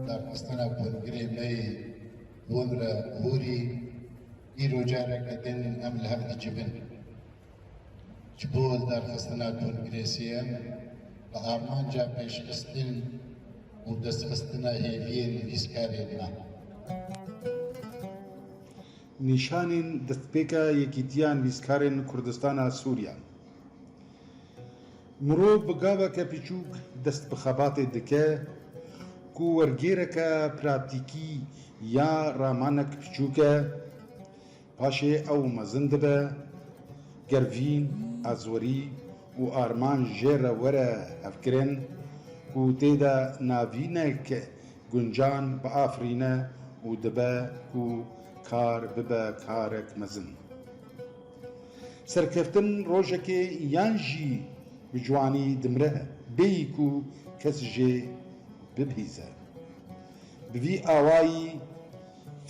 دارخستنا بونگری می ومرا هوری ایرو جارك دن ام الهفت جبن جبول دارخستنا بونگری سيم بآرمان جا پیش خستن و دست خستنا هیوین ویسکارنا نشان دستپێکە یەکیتیان ویسکارên کوردستانە سووریا مرۆڤ بە گاوەکە پیچووک دەست بە خەباتێ دکە کو وەرگێرەکە پراتیکی یا ڕامانێک پیچووکە پاشێ ئەو مەزن دەبە گەرڤین ئازوەری و ئارمان ژێرە وەرە هەفکرێن و تێدا ناڤینێک گونجان بە ئافرینە و دەبە و کار ببە کارێک مەزن سەرکەفتن ڕۆژێکێ یان ژی بجوانی دمرە بێیک و کەس ژێ ببیزە بڤی ئاوایی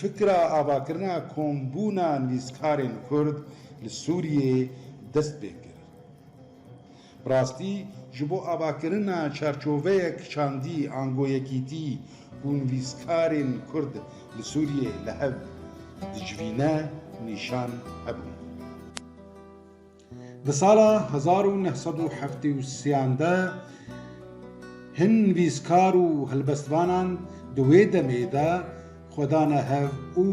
فکرا ئاواکردنا کۆمبوونا نویسکارên کورد li Sûriyê dest pê kir بڕاستی ji bo avakirina çarçoveyek çandî angoyekîtî û nivîskarên Kurd li Sûriyê li hev dicivîne nîşan hebûn. Di sala 1973 de hin nivîskar û helbestvanan di wê demê de xwedane hev û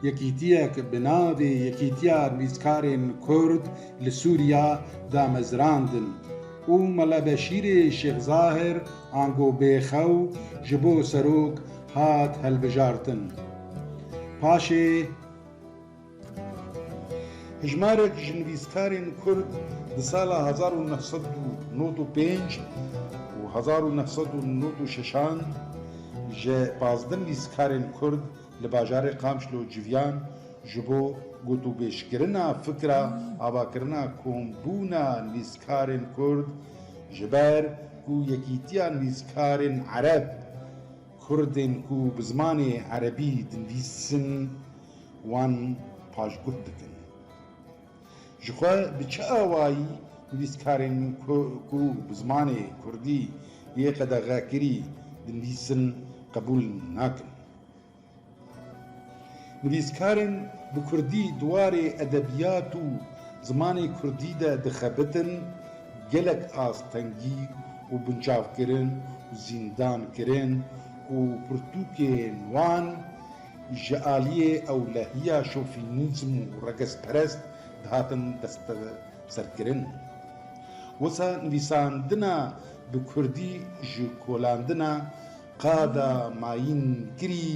yekîtiyek bi navê Yekîtiya Nivîskarên Kurd li Sûriya damezrandin û Melebeşîrê Şêxzahir ango bêxew ji bo serok hat helbijartin. Paşê hejmarek ji nivîskarên Kurd di sala 1995 û 1996 ji 15 nivîskarên Kurd li bajarê Qamişlo Civiyan ji bo gotûbêjkirina fikra avakirina kombûna nivîskarên Kurd ji ber ku yekîtiya nivîskarên Ereb Kurdên ku bi zimanê Erebî dinivîsin wan paşguh dikin. Ji xwe bi çi awayî nivîskarên ku bi zimanê Kurdî yê qedexekirî dinivîsin qebûl nakin. Nivîskarên bi Kurdî dwarê edebiyat û zimanê Kurdî de dixebitin gelek astengî û binçavkirin û zîndankirin û pirtûkên wan ji aliyê ewlehiya şofînîzm û regesperest dihatin desteserkirin. Wisa nivîsandina bi Kurdî ji kolandina qada mayînkirî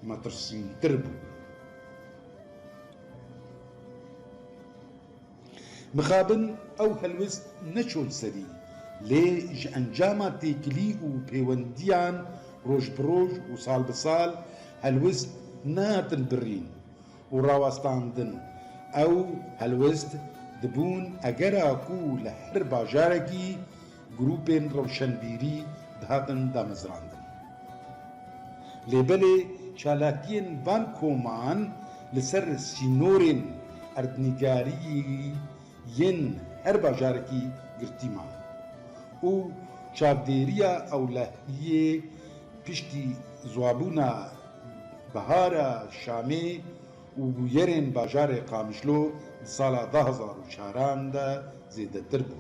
metirsîntir bû. Mixabin ew helwest neçûn serî lê ji encama têkilî û pêwendiyan roj bi roj û sal bi sal helwest nehatin birîn û rawestandin. Ew helwest dibûn egera ku li her bajarekî grûpên rewşenbîrî dihatin damezrandin. Lêbelê çalakiyên van koman li ser sînorên erdnîgariyê yên her bajarekî girtî man û çavdêriya ewlehiyê piştî zwabûna bihara Şamê û bûyerên bajarê Qamişlo di sala 2004 de zêdetir bû.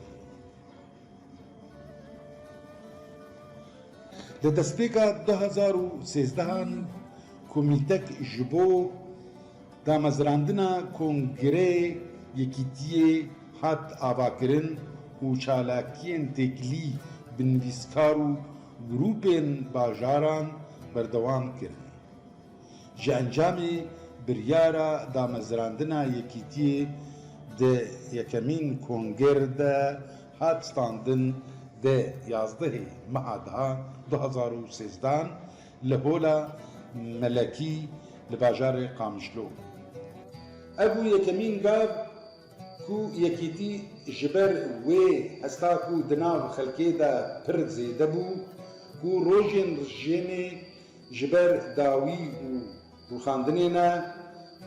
Li destpêka 2013 komîtek ji bo damezrandina Kongrê Yekîtiyê hat avakirin û çalakiyên têkilî bi nivîskar û grûpên bajaran berdewam kirin. Ji encamê biryara damezrandina Yekîtiyê di yekemîn kongêr de hat standin de 11 meha 2013 li Hola Melekî li bajarê Qamişlo. Ev bû yekemîn gav ku yekîtî ji ber wê hesta ku di nav xelkê de pir zêde bû ku rojên rejêmê ji ber dawî û rûxandinê ne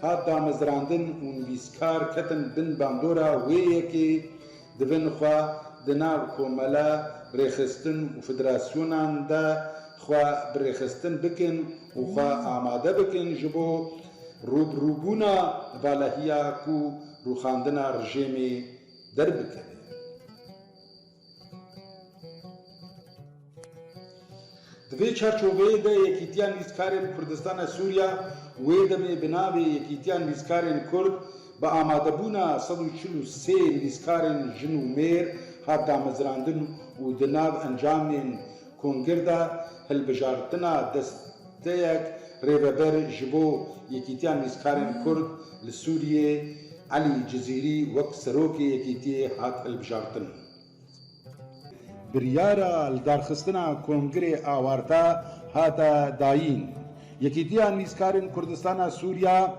هات دامەزراندن و نویسکار کەتن بن باندۆرا وەیەکێ دبن خوا دناو کۆمەلە ڕێخستن و فدراسیۆناندا خوا برێخستن بکن و خوا ئامادە بکن ji bo ڕووبڕووبوونا بالەهیاک و ڕووخاندنا ڕژێمێ دەربکەوێ. Divê çarçoveyê de Yekîtiya Nivîskarên Kurdistana Sûriya wê demê bi navê Yekîtiya Nivîskarên Kurd bi amadebûna 143 nivîskarên jin û mêr hat damezrandin û di nav encamên kongir de hilbijartina desteyek rêveber ji bo Yekîtiya Nivîskarên Kurd li Sûriyê Elî Cizîrî wek serokê Yekîtiyê hat hilbijartin. Biryara li darxistina Kongirê Awarta hate dayîn. Yekîtiya Nivîskarên Kurdistana Sûriya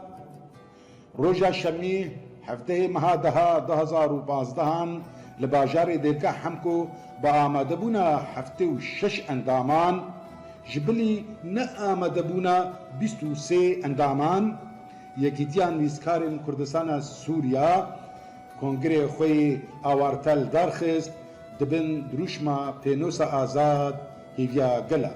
roja şemî hefteyê meha deha 2015 li bajarê Dêrka Hemko bi amadebûna 76 endaman ji bilî neamadebûna 23 endaman Yekîtiya Nivîskarên Kurdistana Sûriya Kongirê xwe awarta li darxist dibin duruşma pênosa azad hêviya gela.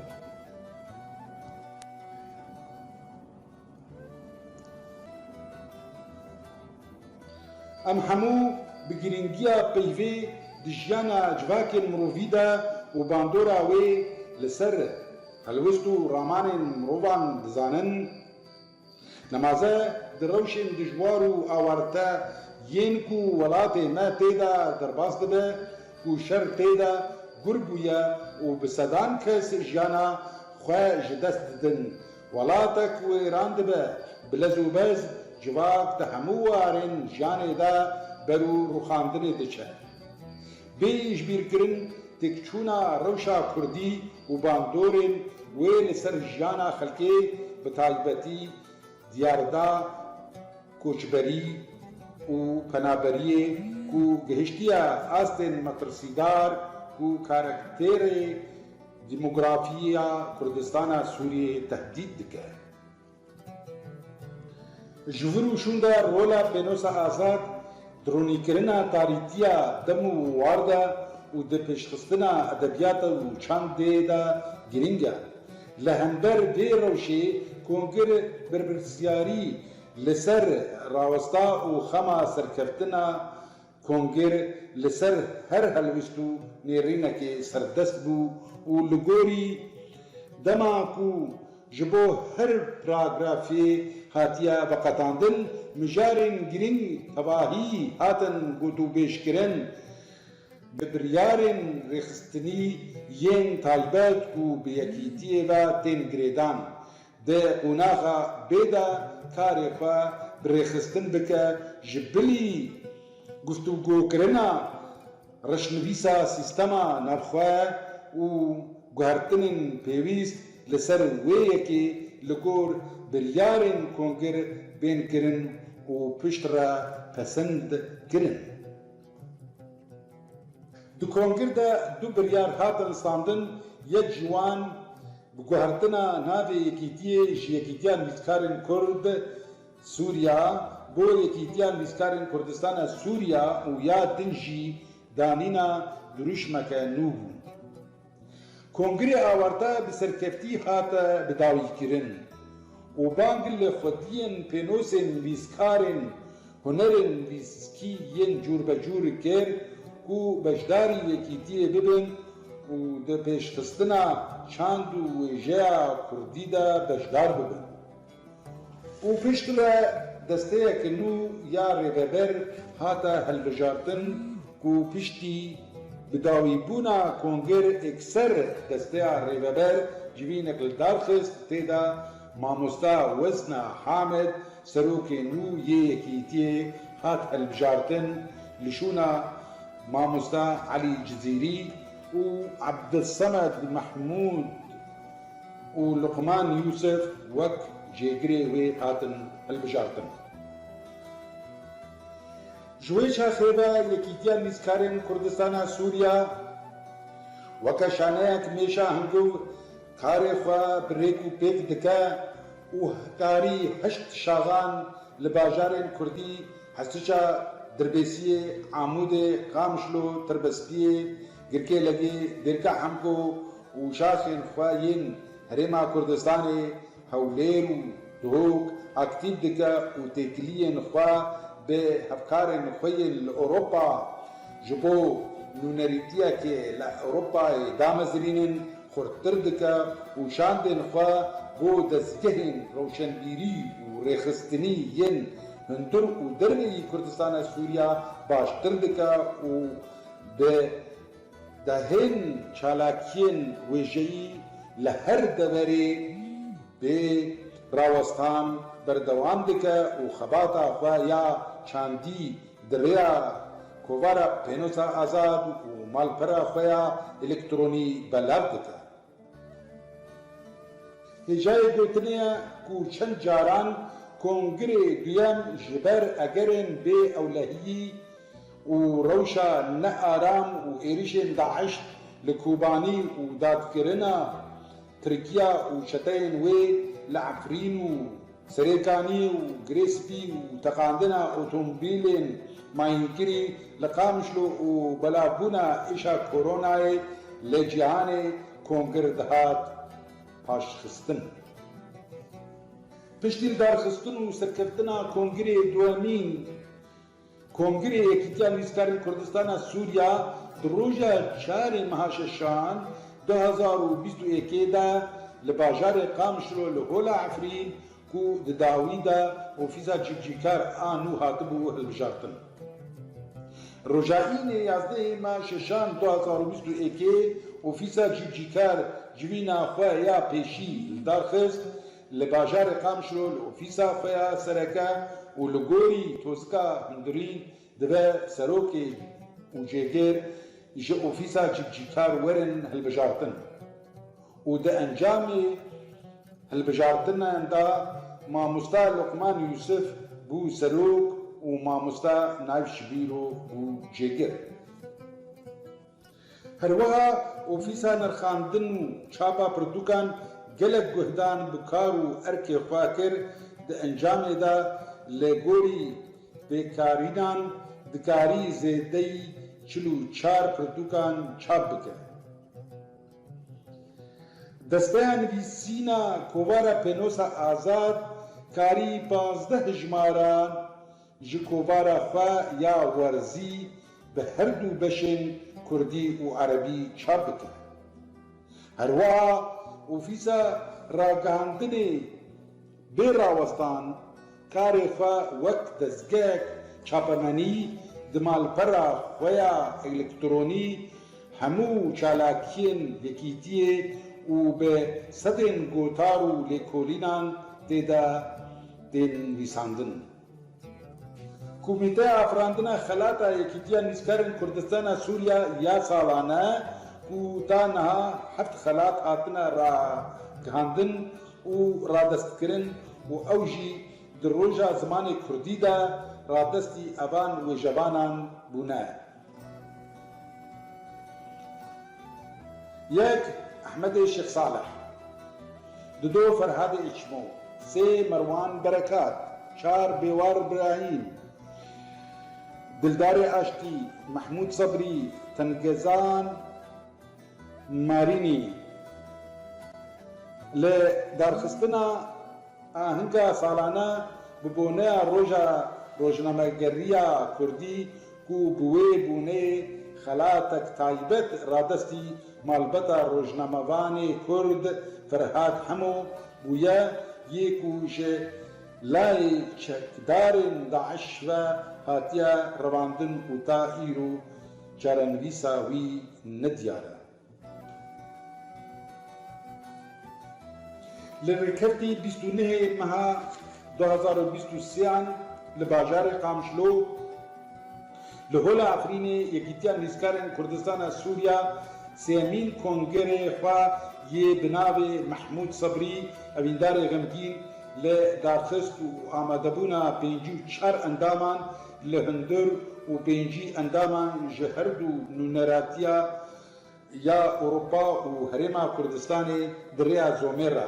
Em hemû bi girîngiya peyvê di jiyana civakên mirovî de û bandora wê li ser helwest û ramanên mirovan dizanin, nemaze di rewşên dijwar û awarta yên ku welatê me têda derbas dibe ku şer têda gur bûye û bi sedan kes jiyana xwe ji dest didin. Welatek wêran dibe bi lez û bez civak di hemû warên jiyanê de ber û rûxandinê diçe. Bê îşbîrkirin têkçûna rewşa Kurdî û bandorên wê li ser jiyana xelkê bi taybetî diyarda koçberî û penaberiyê ku gihiştiya astên metirsîdar û karakterê demografîya Kurdistana Sûriyê tehdîd dike. Ji vir û şûn de rola pênosa azad dronîkirina tarîtiya dem û war de û di pêşxistina edebiyata û çandê de girîng e. Li hember vê rewşê Kongir birpirsiyarî li ser rawesta û xema serkeftina Kongir li ser her helwest û nêrînekê serdest bû û li gorî dema ku ji bo her paragrafê hatiye veqetandin mijarên girîng tevahî hatin gotûbêjkirin bi biryarên rêxistinî yên taybet û bi yekîtiyê ve tên girêdan. De qonaxa bêda karê xwe bi rêxistin bike ji bilî guftûgokirina reşnivîsa sîstema navxwe û guhertinên pêwîst li ser wê yekê li gor biryarên Kongir bên kirin û pişt re pesind kirin. Di Kongir de du biryar hatin standin, yek ji wan bi guhertina navê Yekîtiyê ji Yekîtiya Nivîskarên Kurd Sûriya bo Yekîtiya Nivîskarên Kurdistana Sûriya û ya din jî danîna duruşmeke nû bû. Kongirê Awarta bi serkeftî hate bidawîkirin û bang li xwediyên pênosên nivîskarên hunerên nivîskî yên cûrbecûr kir ku beşdarî Yekîtiyê bibin û di pêşxistina çand û wêjeya Kurdî de beşdar bibin. û piştre desteyeke nû ya rêveber hate hilbijartin ku piştî bidawîbûna Kongir ekser desteya rêveber civînek li darxist têda mamosta Wesna Hamed serokê nû yê Yekîtiyê hat hilbijartin li şûna mamosta Elî Cizîrî û Abdulsemed Mehmûd û Luqman Yûsef wek jêgirê wê hatin hilbijartin. Ji wê çaxêve Yekîtiya Nivîskarên Kurdistana Sûriya weke şaneyek mêşa hingiv karê xwe bi rêk û pêk dike û hekkarî heşt şaxan لباجارên Kurdî hestûça dirbêsiyê Amûdê, Qamişlo, Tirbespiyê, Girkêlegê, Dêrka Hemko û şaxên xwe yên Herêma Kurdistanê hewlêr û dihok aktîv dike û têkiliyên xwe bi hevkarên xwe yên li Ewropa ji bo nûnerîtiyekê li Ewropayê damezrînin xurttir dike û şandên xwe bo destgehên rewşenbîrî û rêxistinî yên hundir û derveyî Kurdistana Sûriya baştir dike û bi dehên çalakiyên wêjeyî li her deverê bê rawestan berdewam dike û xebata xwe ya çandî di rêya kovara pênosa azad û malpera xwe ya elektronî belav dike. Hêjayê gotinê ye ku çend caran Kongirê duyem ji ber egerên bê ewlehiyî û rewşa nearam û êrişên Daeş li Kobanî û dadkirina Tirkiya û çeteyên wê li Efrîn û Serêkanî û Girêspî û teqandina otomobîlên mayînkirî li Qamişlo û belavbûna êşa koronayê lê cîhanê Kongir dihat paşxistin. Piştî darxistin û serkeftina Kongirê duhemîn Kongirê Yekîtiya Nivîskarên Kurdistana Sûriya di roja 4 meha şeşan 2021 de li bajarê Qamişlo li Hola Efrîn ku di dawî de ofîsa civcîkar a nû hatibû hilbijartin. Rojayînê 11 meha şeşan 2021 ofîsa civcîkar civîna xwe ya pêşî li darxist li bajarê Qamişlo li ofîsa xwe ya sereke û li gorî Toska Hundirîn dibe serokê û jêgêr ji ofîsa civcîkar werin hilbijartin û di encamê hilbijartinan da mamosta Luqman Yusuf bû serok û mamosta Nayf Şibîro bû jêgir. Herwiha ofîsa nirxandin û çapa pirtûkan gelek guhdan bi kar û erkê xwe kir di encamê de lê gorî bêkarînan dikarî zêdeyî 44 pirtûkan çap bike. Desteya nivîsîna kovara pênosa azad karî 15 hejmaran ji kovara xwe ya werzî bi her du beşên Kurdî û Erebî çap bike. Herwiha ofîsa ragihandinê bê rawestan karê xwe wek destgehek çapemenî di malpera xwe ya elektronî hemû çalakiyên yekîtiyê û bi sedên gotar û lêkolînan têde tên nivîsandin. Komîteya Afirandina Xelata Yekîtiya Nivîskarên Kurdistana Sûriya ya salane ku ta niha 7 xelat hatine ragihandin û radestkirin û ew jî di roja zimanê Kurdî de radestî evan wêjevanan bûne. Yek Ehmedê Şêx Saleh, di do Ferhadê Eçmo, sê Merwan Berekat, 4 Bêwar Ibrahîm, Dildarê Aştî, Mehmûd Sabrî, Tengezan Marînî. Li darxistina ahinga salane bi boneya roja rojnamegeriya Kurdî ku bi wê bûnê xelatek taybet radestî malbeta rojnamevanê Kurd Ferhad Hemo bûye yê ku ji layê çekdarên Daeş ve hatiye revandin û ta îro çarenivîsa wî nediyar e. Li rêkevtê 29 meha 2023 li bajarê Qamişlo li Hola Efrînê Yekîtiya Nivîskarên Kurdistana Sûriya sêmîn kongerê xwe yê bi navê Mehmûd Sabrî evîndarê xemgîn li darxist û amadebûna 54 endaman li hundir û 5 endaman ji her du nûneratiya ya Ewropa û Herêma Kurdistanê di rêya Zomêr re.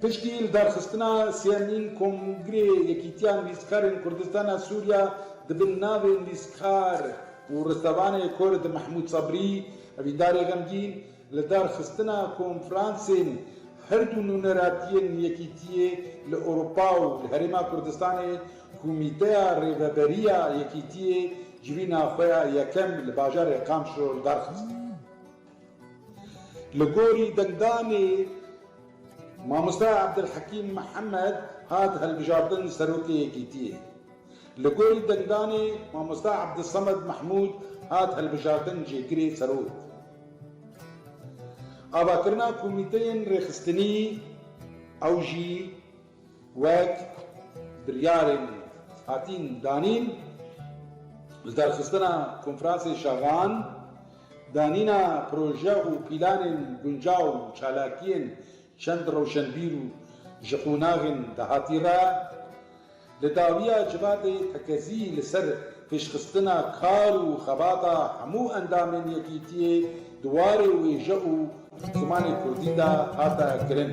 پشتی دارخستنا سیامین کنگره یکیتیان ویسکارین کردستان سوریا دبن ناوین ویسکار و رستوان کرد محمود صبری اویدار غمگین لدارخستنا کنفرانسین هر دو نونراتین یکیتیه لأوروپا و لهرما کردستان کمیته ریوبریا یکیتیه جوینا خویا یکم لباجار قامشو دارخست لگوری دنگدانی مامۆستا عەبدولحەکیم محەممەد هات هەلبژاردن سەرۆکی یەکیتیە لە گۆری دەنگدانێ مامۆستا عەبدولسەمەد محمود هات هەلبژاردن جێگرێ سەرۆک ئاواکردنا کومیتەیەن ڕێخستنی ئەو ژی وەک بریارên هاتین دانین li دارخستنا کۆنفرانسê şaxan دانینا پرۆژە و پیلانên گونجاو و چالاکiyên چەند ڕەوشەنبیر و ji قوناغên داهاتî re li dawiya civadê tekezî li ser pêşxistina kar û xebata hemû endamên yekîtiyê di warê wêje û zimanê Kurdî de hate kirin.